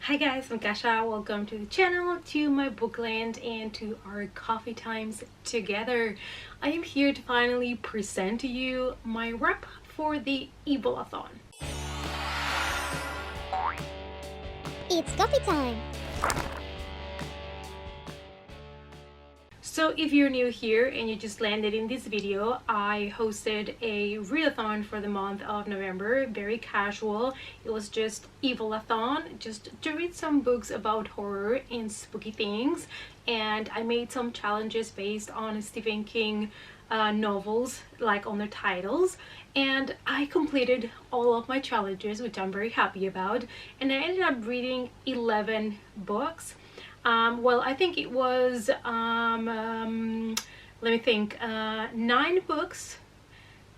Hi guys, I'm Kasha. Welcome to the channel, to my bookland, and to our coffee times together. I am here to finally present to you my wrap for the Ebola-thon. It's coffee time! So if you're new here and you just landed in this video, I hosted a readathon for the month of November, very casual. It was just Ebola-thon, just to read some books about horror and spooky things, and I made some challenges based on Stephen King novels, like on their titles, and I completed all of my challenges, which I'm very happy about, and I ended up reading 11 books. Well, I think it was, let me think, 9 books,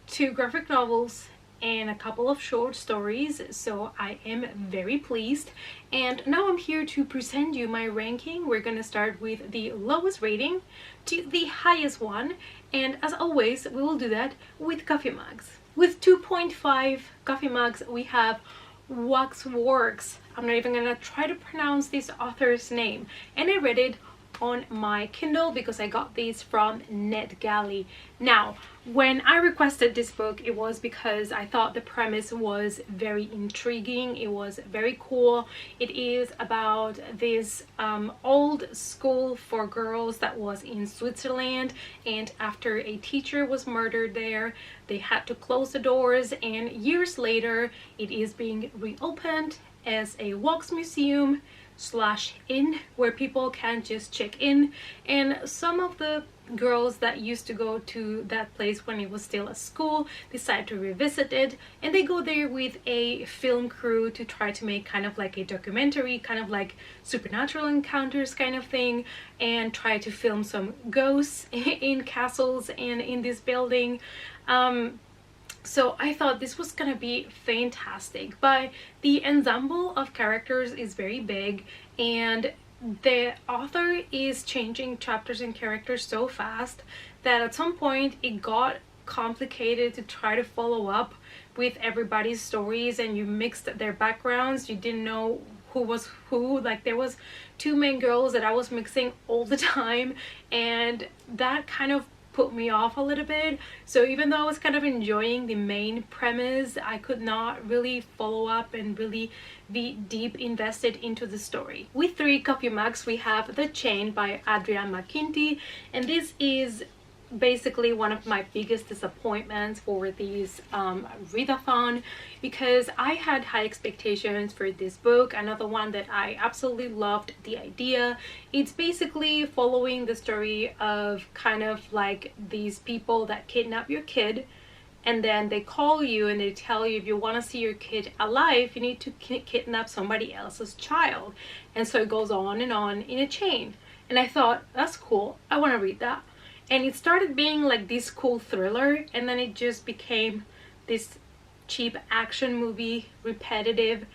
2 graphic novels, and a couple of short stories, so I am very pleased. And now I'm here to present you my ranking. We're gonna start with the lowest rating to the highest one, and as always, we will do that with coffee mugs. With 2.5 coffee mugs, we have Waxworks. I'm not even gonna try to pronounce this author's name, and I read it on my Kindle because I got these from NetGalley. Now, when I requested this book, it was because I thought the premise was very intriguing. It was very cool. It is about this old school for girls that was in Switzerland, and after a teacher was murdered there, they had to close the doors, and years later it is being reopened as a wax museum / inn where people can just check in, and some of the girls that used to go to that place when it was still a school decide to revisit it, and they go there with a film crew to try to make kind of like a documentary, kind of like supernatural encounters kind of thing, and try to film some ghosts in castles and in this building. So I thought this was gonna be fantastic, but the ensemble of characters is very big, and the author is changing chapters and characters so fast that at some point it got complicated to try to follow up with everybody's stories, and you mixed their backgrounds. You didn't know who was who. Like, there was 2 main girls that I was mixing all the time, and that kind of put me off a little bit. So even though I was kind of enjoying the main premise, I could not really follow up and really be deep invested into the story. With 3 coffee mugs, we have The Chain by Adrienne McKinty, and this is basically one of my biggest disappointments for these readathon, because I had high expectations for this book. Another one that I absolutely loved the idea. It's basically following the story of kind of like these people that kidnap your kid, and then they call you and they tell you if you want to see your kid alive, you need to kidnap somebody else's child, and so it goes on and on in a chain. And I thought, that's cool, I want to read that. And it started being like this cool thriller, and then it just became this cheap action movie, repetitive.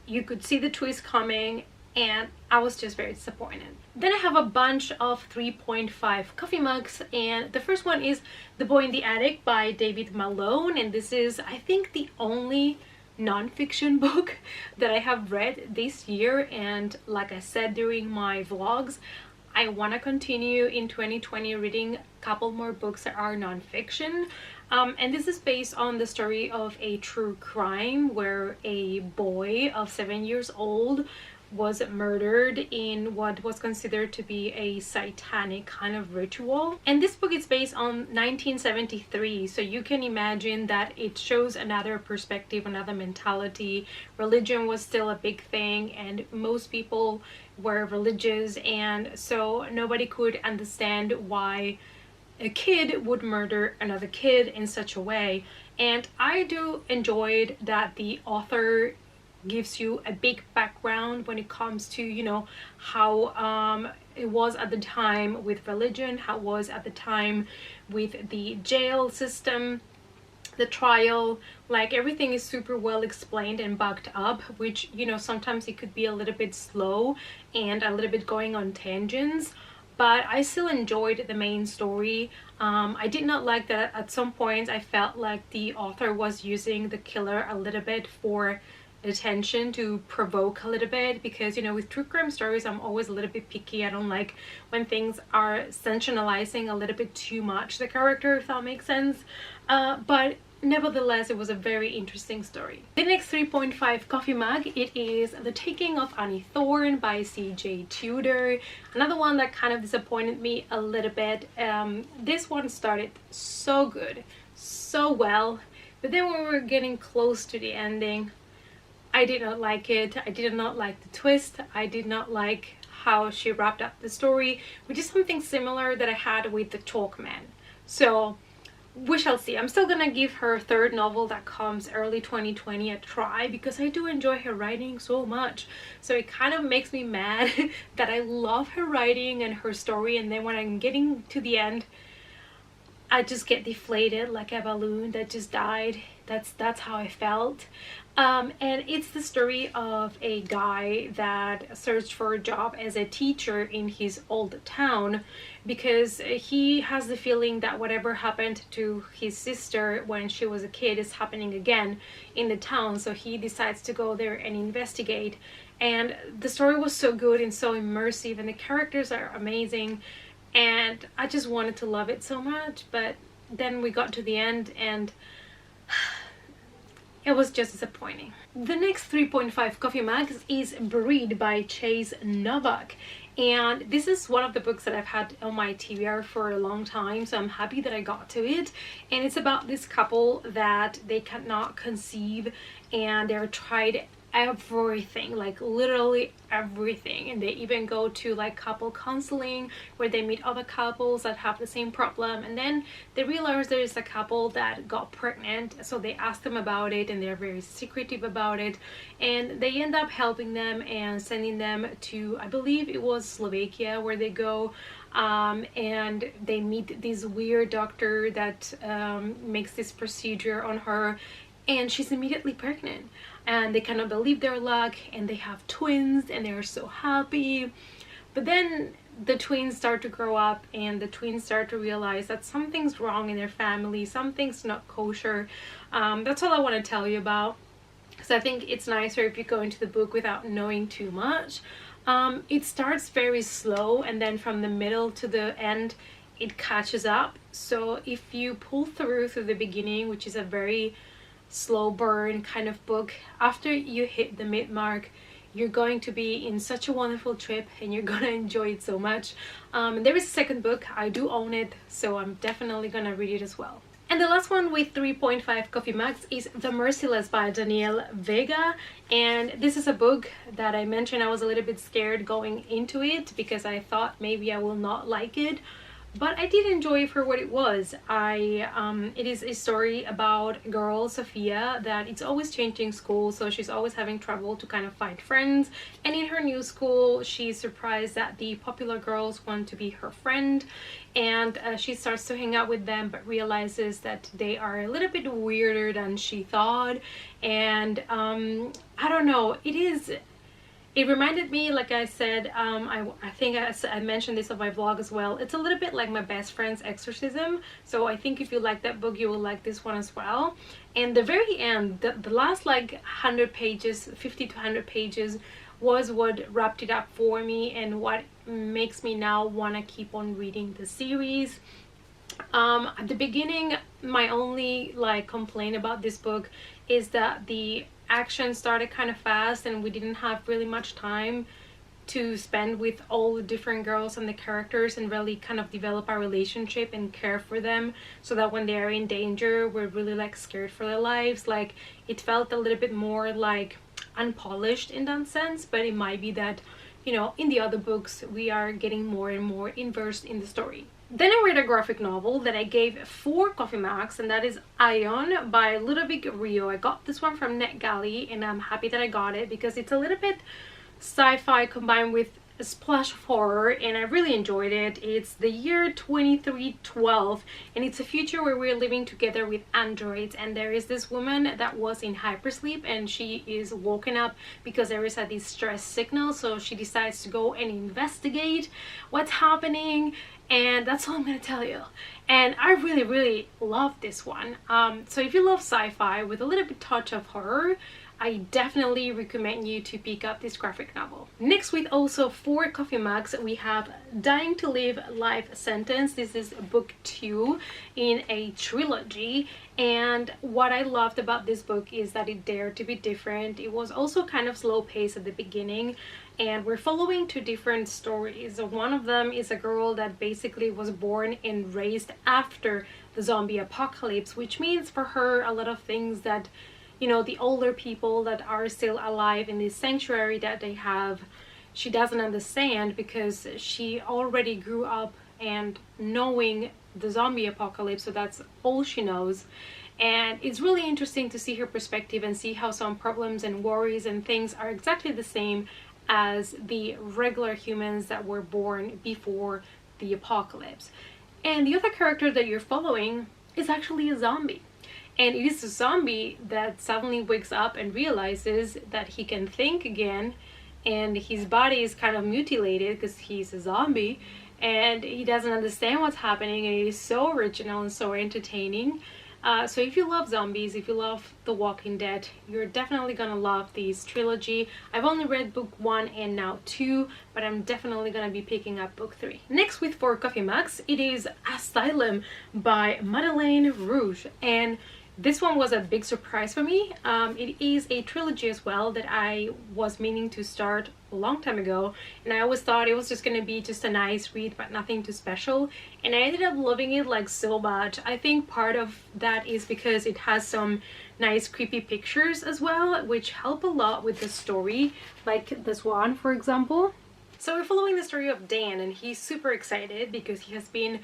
You could see the twist coming, and I was just very disappointed. Then I have a bunch of 3.5 coffee mugs, and the first one is The Boy in the Attic by David Malone, and this is, I think, the only non-fiction book that I have read this year. And like I said during my vlogs, I want to continue in 2020 reading a couple more books that are non-fiction. And this is based on the story of a true crime where a boy of 7 years old was murdered in what was considered to be a satanic kind of ritual. And this book is based on 1973, so you can imagine that it shows another perspective, another mentality. Religion was still a big thing, and most people were religious, and so nobody could understand why a kid would murder another kid in such a way. And I do enjoyed that the author gives you a big background when it comes to, you know, how it was at the time with religion, how it was at the time with the jail system, the trial. Like, everything is super well explained and backed up, which, you know, sometimes it could be a little bit slow and a little bit going on tangents, but I still enjoyed the main story. I did not like that at some points I felt like the author was using the killer a little bit for attention to provoke a little bit, because you know, with true crime stories I'm always a little bit picky. I don't like when things are sensationalizing a little bit too much the character, if that makes sense. But nevertheless, it was a very interesting story. The next 3.5 coffee mug, it is The Taking of Any Thorn by C.J. Tudor. Another one that kind of disappointed me a little bit. This one started so good, so well, but then when we were getting close to the ending, I did not like it. I did not like the twist. I did not like how she wrapped up the story, which is something similar that I had with The Talkman. So we shall see. I'm still gonna give her third novel that comes early 2020 a try, because I do enjoy her writing so much. So it kind of makes me mad that I love her writing and her story, and then when I'm getting to the end, I just get deflated like a balloon that just died. That's how I felt. And it's the story of a guy that searched for a job as a teacher in his old town, because he has the feeling that whatever happened to his sister when she was a kid is happening again in the town. So he decides to go there and investigate. And the story was so good and so immersive, and the characters are amazing, and I just wanted to love it so much. But then we got to the end and it was just disappointing. The next 3.5 coffee mugs is Breed by Chase Novak. And this is one of the books that I've had on my TBR for a long time, so I'm happy that I got to it. And it's about this couple that they cannot conceive, and they're tried everything, like literally everything, and they even go to like couple counseling where they meet other couples that have the same problem, and then they realize there is a couple that got pregnant, so they ask them about it and they're very secretive about it, and they end up helping them and sending them to, I believe it was Slovakia, where they go, and they meet this weird doctor that makes this procedure on her, and she's immediately pregnant, and they cannot believe their luck, and they have twins and they're so happy. But then the twins start to grow up, and the twins start to realize that something's wrong in their family, something's not kosher. That's all I want to tell you about, because I think it's nicer if you go into the book without knowing too much. It starts very slow, and then from the middle to the end it catches up. So if you pull through the beginning, which is a very slow burn kind of book, after you hit the mid mark, you're going to be in such a wonderful trip and you're gonna enjoy it so much. There is a second book, I do own it, so I'm definitely gonna read it as well. And the last one with 3.5 coffee mugs is The Merciless by Danielle Vega. And this is a book that I mentioned I was a little bit scared going into it, because I thought maybe I will not like it. But I did enjoy it for what it was. It is a story about a girl, Sophia, that it's always changing school, so she's always having trouble to kind of find friends. And in her new school, she's surprised that the popular girls want to be her friend, and she starts to hang out with them, but realizes that they are a little bit weirder than she thought. And I don't know, it reminded me, like I said, I think I mentioned this on my vlog as well, it's a little bit like My Best Friend's Exorcism. So I think if you like that book, you will like this one as well. And the very end, the last like 100 pages, 50 to 100 pages, was what wrapped it up for me, and what makes me now want to keep on reading the series. At the beginning, my only like complaint about this book is that the action started kind of fast, and we didn't have really much time to spend with all the different girls and the characters and really kind of develop our relationship and care for them, so that when they're in danger, we're really like scared for their lives. Like, it felt a little bit more like unpolished in that sense, but it might be that, you know, in the other books we are getting more and more immersed in the story. Then I read a graphic novel that I gave 4 coffee mugs, and that is Ion by Ludovic Rio. I got this one from NetGalley, and I'm happy that I got it because it's a little bit sci-fi combined with a splash of horror, and I really enjoyed it. It's the year 2312, and it's a future where we're living together with androids, and there is this woman that was in hypersleep, and she is woken up because there is a distress signal, so she decides to go and investigate what's happening. And that's all I'm gonna tell you. And I really love this one. So if you love sci-fi with a little bit touch of horror, I definitely recommend you to pick up this graphic novel. Next, with also 4 coffee mugs, we have Dying to Live Life Sentence. This is book 2 in a trilogy, and what I loved about this book is that it dared to be different. It was also kind of slow paced at the beginning, and we're following 2 different stories. One of them is a girl that basically was born and raised after the zombie apocalypse, which means for her a lot of things that, you know, the older people that are still alive in this sanctuary that they have, she doesn't understand, because she already grew up and knowing the zombie apocalypse, so that's all she knows. And it's really interesting to see her perspective and see how some problems and worries and things are exactly the same as the regular humans that were born before the apocalypse. And the other character that you're following is actually a zombie. And it is a zombie that suddenly wakes up and realizes that he can think again, and his body is kind of mutilated because he's a zombie, and he doesn't understand what's happening, and it is so original and so entertaining. So if you love zombies, if you love The Walking Dead, you're definitely gonna love this trilogy. I've only read book 1 and now 2, but I'm definitely gonna be picking up book 3. Next, with 4 coffee mugs, it is Stylin by Madeleine Rouge, and this one was a big surprise for me. It is a trilogy as well that I was meaning to start a long time ago, and I always thought it was just gonna be just a nice read but nothing too special, and I ended up loving it like so much. I think part of that is because it has some nice creepy pictures as well, which help a lot with the story, like this one for example. So we're following the story of Dan, and he's super excited because he has been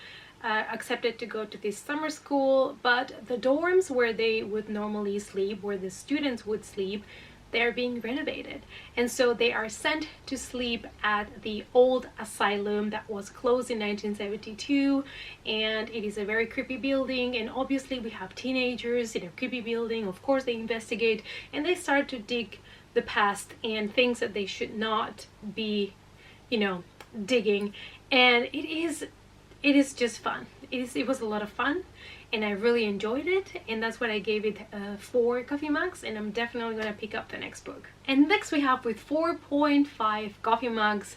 accepted to go to this summer school, but the dorms where they would normally sleep, where the students would sleep, they're being renovated, and so they are sent to sleep at the old asylum that was closed in 1972, and it is a very creepy building, and obviously we have teenagers in a creepy building. Of course they investigate and they start to dig the past and things that they should not be, you know, digging, and it is just fun. It was a lot of fun, and I really enjoyed it, and that's what I gave it 4 coffee mugs, and I'm definitely gonna pick up the next book. And next we have, with 4.5 coffee mugs,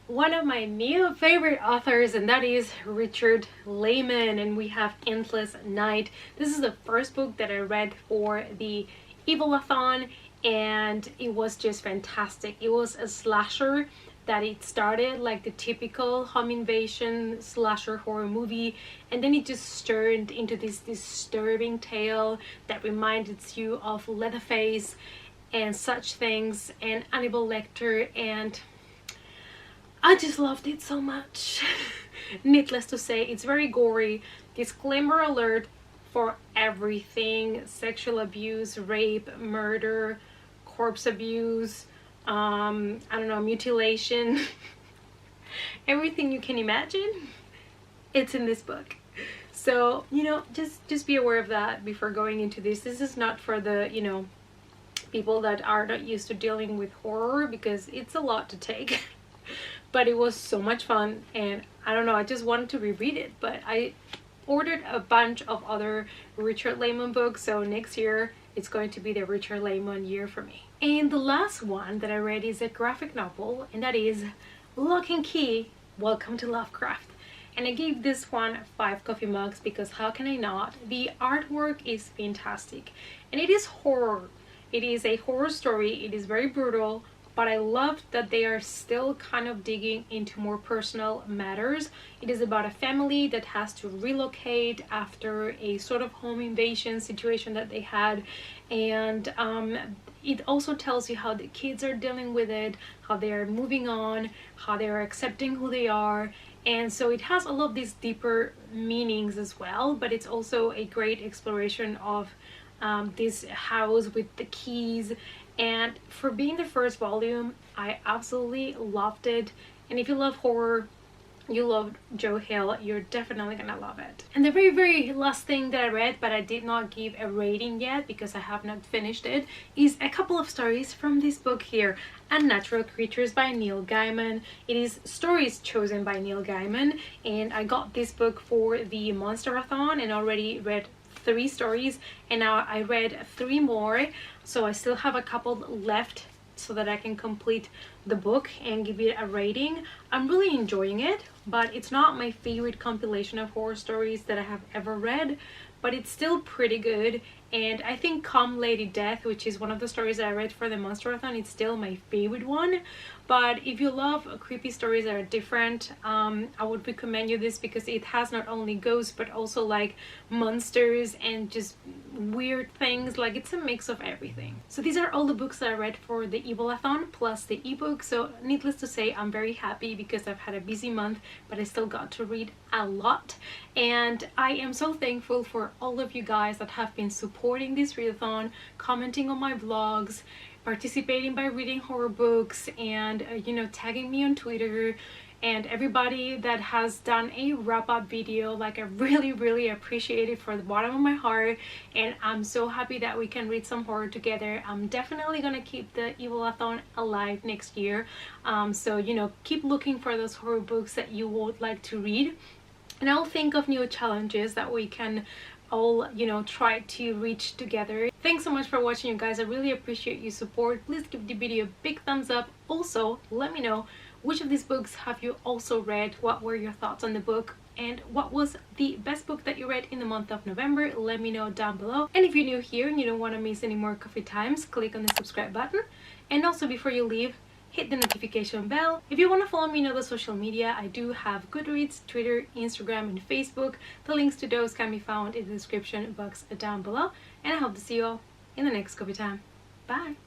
one of my new favorite authors, and that is Richard Lehman, and we have Endless Night. This is the first book that I read for the Evil-a-thon, and it was just fantastic. It was a slasher that it started like the typical home invasion slasher horror movie, and then it just turned into this disturbing tale that reminded you of Leatherface and such things and Hannibal Lecter, and I just loved it so much. Needless to say, it's very gory. Disclaimer alert for everything: sexual abuse, rape, murder, corpse abuse, I don't know, mutilation, everything you can imagine, it's in this book. So, you know, just be aware of that before going into this. This is not for the, you know, people that are not used to dealing with horror, because it's a lot to take. But it was so much fun, and I don't know, I just wanted to reread it. But I ordered a bunch of other Richard Lehman books, so next year it's going to be the Richard Lehman year for me. And the last one that I read is a graphic novel, and that is Lock and Key, Welcome to Lovecraft. And I gave this one 5 coffee mugs because how can I not? The artwork is fantastic, and it is horror. It is a horror story. It is very brutal, but I love that they are still kind of digging into more personal matters. It is about a family that has to relocate after a sort of home invasion situation that they had, and it also tells you how the kids are dealing with it, how they are moving on, how they are accepting who they are. And so it has a lot of these deeper meanings as well, but it's also a great exploration of this house with the keys. And for being the first volume, I absolutely loved it. And if you love horror, you love Joe Hill, you're definitely gonna love it. And the very last thing that I read, but I did not give a rating yet because I have not finished it, is a couple of stories from this book here, Unnatural Creatures by Neil Gaiman. It is stories chosen by Neil Gaiman, and I got this book for the Monster-a-thon and already read 3 stories, and now I read 3 more, so I still have a couple left so that I can complete the book and give it a rating. I'm really enjoying it, but it's not my favorite compilation of horror stories that I have ever read, but it's still pretty good. And I think Come Lady Death, which is one of the stories that I read for the Monster-a-thon, it's still my favorite one. But if you love creepy stories that are different, I would recommend you this, because it has not only ghosts but also like monsters and just weird things. Like, it's a mix of everything. So these are all the books that I read for the Evil-a-thon plus the ebook. So needless to say, I'm very happy because I've had a busy month, but I still got to read a lot. And I am so thankful for all of you guys that have been supporting this readathon, commenting on my vlogs, participating by reading horror books, and you know, tagging me on Twitter, and everybody that has done a wrap-up video. Like, I really appreciate it from the bottom of my heart, and I'm so happy that we can read some horror together. I'm definitely gonna keep the Evil-a-thon alive next year, so you know, keep looking for those horror books that you would like to read, and I'll think of new challenges that we can all, you know, try to reach together. Thanks so much for watching, you guys. I really appreciate your support. Please give the video a big thumbs up. Also, let me know which of these books have you also read, what were your thoughts on the book, and what was the best book that you read in the month of November. Let me know down below. And if you're new here and you don't want to miss any more coffee times, click on the subscribe button. And also, before you leave, hit the notification bell. If you want to follow me on other social media, I do have Goodreads, Twitter, Instagram, and Facebook. The links to those can be found in the description box down below. And I hope to see you all in the next coffee time. Bye!